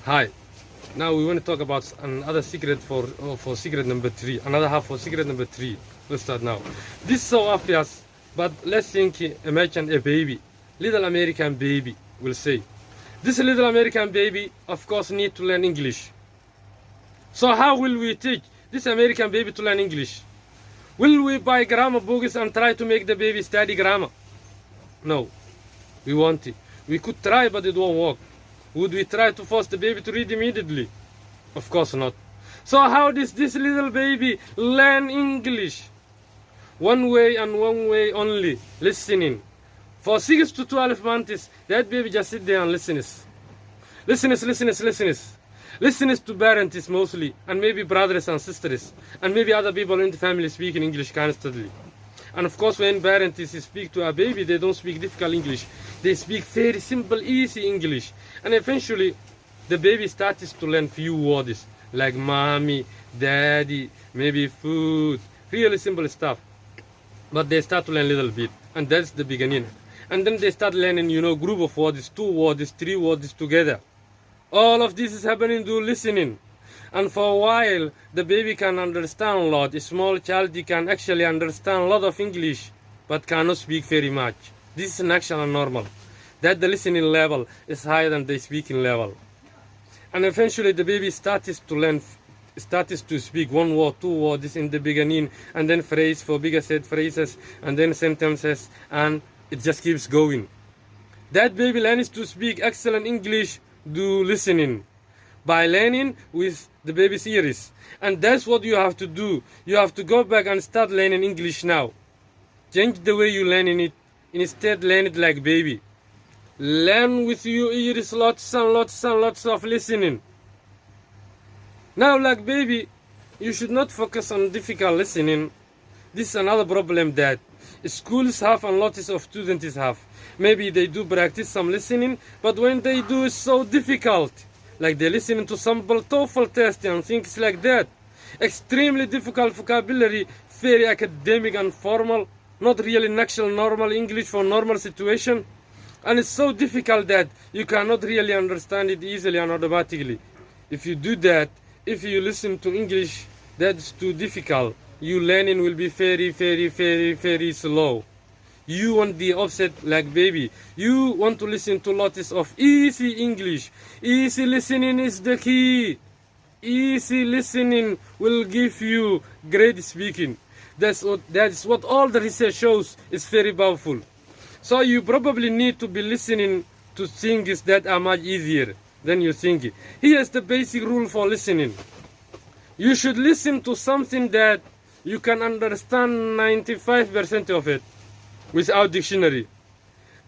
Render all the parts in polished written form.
Hi. Now we want to talk about another secret for secret number 3. Another half for secret number 3. Let's start now. This is so obvious, but let's think. Imagine a baby, little American baby. Will say, this little American baby, of course, need to learn English. So how will we teach this American baby to learn English? Will we buy grammar books and try to make the baby study grammar? No, we won't. We could try, but it won't work. Would we try to force the baby to read immediately? Of course not. So how does this little baby learn English? One way and one way only, listening. For 6 to 12 months, that baby just sit there and listens. Listens to parents mostly, and maybe brothers and sisters, and maybe other people in the family speaking English constantly. And of course, when parents speak to a baby, they don't speak difficult English. They speak very simple, easy English. And eventually, the baby starts to learn few words, like mommy, daddy, maybe food, really simple stuff. But they start to learn a little bit, and that's the beginning. And then they start learning, group of words, 2 words, 3 words together. All of this is happening through listening. And for a while, the baby can understand a lot. A small child can actually understand a lot of English, but cannot speak very much. This is natural and normal. That the listening level is higher than the speaking level. And eventually, the baby starts to speak 1 word, 2 words in the beginning, and then phrase for bigger set phrases, and then sentences, and it just keeps going. That baby learns to speak excellent English through listening, by learning with the baby's ears. And that's what you have to do. You have to go back and start learning English now. Change the way you learn it. Instead, learn it like baby. Learn with your ears, lots and lots and lots of listening. Now, like baby, you should not focus on difficult listening. This is another problem that schools have and lots of students have. Maybe they do practice some listening, but when they do, it's so difficult. Like they listen to some TOEFL test and things like that. Extremely difficult vocabulary, very academic and formal, not really natural normal English for normal situation. And it's so difficult that you cannot really understand it easily and automatically. If you do that, if you listen to English that's too difficult, your learning will be very, very, very, very slow. You want the opposite like baby. You want to listen to lots of easy English. Easy listening is the key. Easy listening will give you great speaking. That's what all the research shows is very powerful. So you probably need to be listening to things that are much easier than you think. Here's the basic rule for listening. You should listen to something that you can understand 95% of it without dictionary.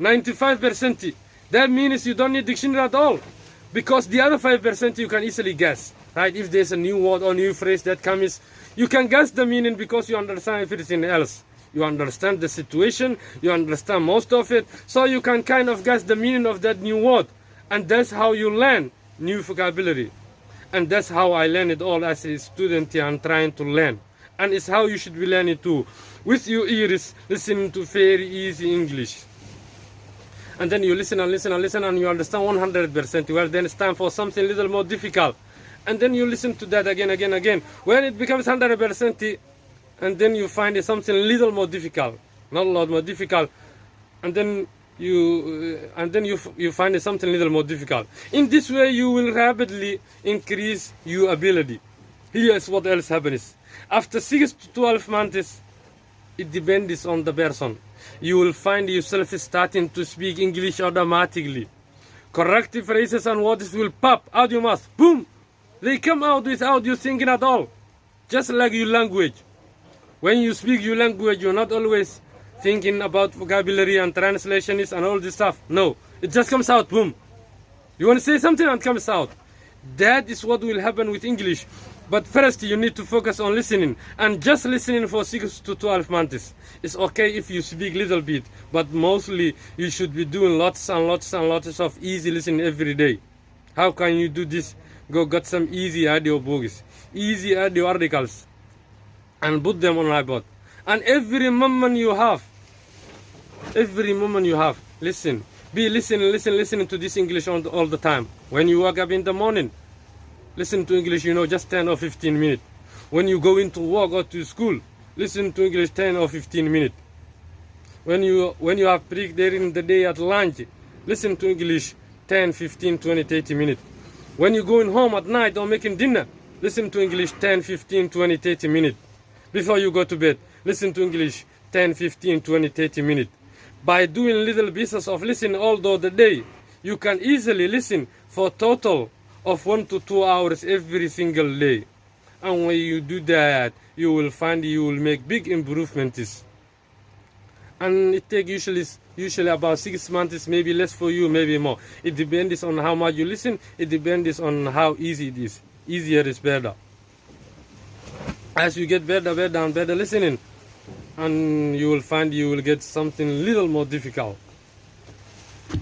95%. That means you don't need dictionary at all, because the other 5% you can easily guess. Right? If there's a new word or new phrase that comes, you can guess the meaning because you understand everything else. You understand the situation, you understand most of it, so you can kind of guess the meaning of that new word. And that's how you learn new vocabulary. And that's how I learned it all as a student here and trying to learn. And it's how you should be learning too. With your ears, listening to very easy English. And then you listen and listen and listen and you understand 100%. Well, then it's time for something a little more difficult. And then you listen to that again. When it becomes 100%, and then you find something a little more difficult. Not a lot more difficult. And then you find something a little more difficult. In this way, you will rapidly increase your ability. Here's what else happens. After 6 to 12 months, it depends on the person. You will find yourself starting to speak English automatically. Corrective phrases and words will pop out your mouth. Boom! They come out without you thinking at all. Just like your language. When you speak your language, you're not always thinking about vocabulary and translations and all this stuff. No, it just comes out. Boom! You want to say something and it comes out. That is what will happen with English. But first, you need to focus on listening. And just listening for 6 to 12 months. It's okay if you speak a little bit. But mostly, you should be doing lots and lots and lots of easy listening every day. How can you do this? Go get some easy audio books. Easy audio articles. And put them on iPod. And every moment you have, listen. Be listening to this English all the time. When you wake up in the morning, listen to English, just 10 or 15 minutes. When you go into work or to school, listen to English 10 or 15 minutes. When you have break during the day at lunch, listen to English 10, 15, 20, 30 minutes. When you're going home at night or making dinner, listen to English 10, 15, 20, 30 minutes. Before you go to bed, listen to English 10, 15, 20, 30 minutes. By doing little pieces of listening all through the day, you can easily listen for a total of 1 to 2 hours every single day. And when you do that, you will find you will make big improvements. And it takes usually about 6 months, maybe less for you, maybe more. It depends on how much you listen. It depends on how easy it is. Easier is better. As you get better and better listening, and you will find you will get something little more difficult.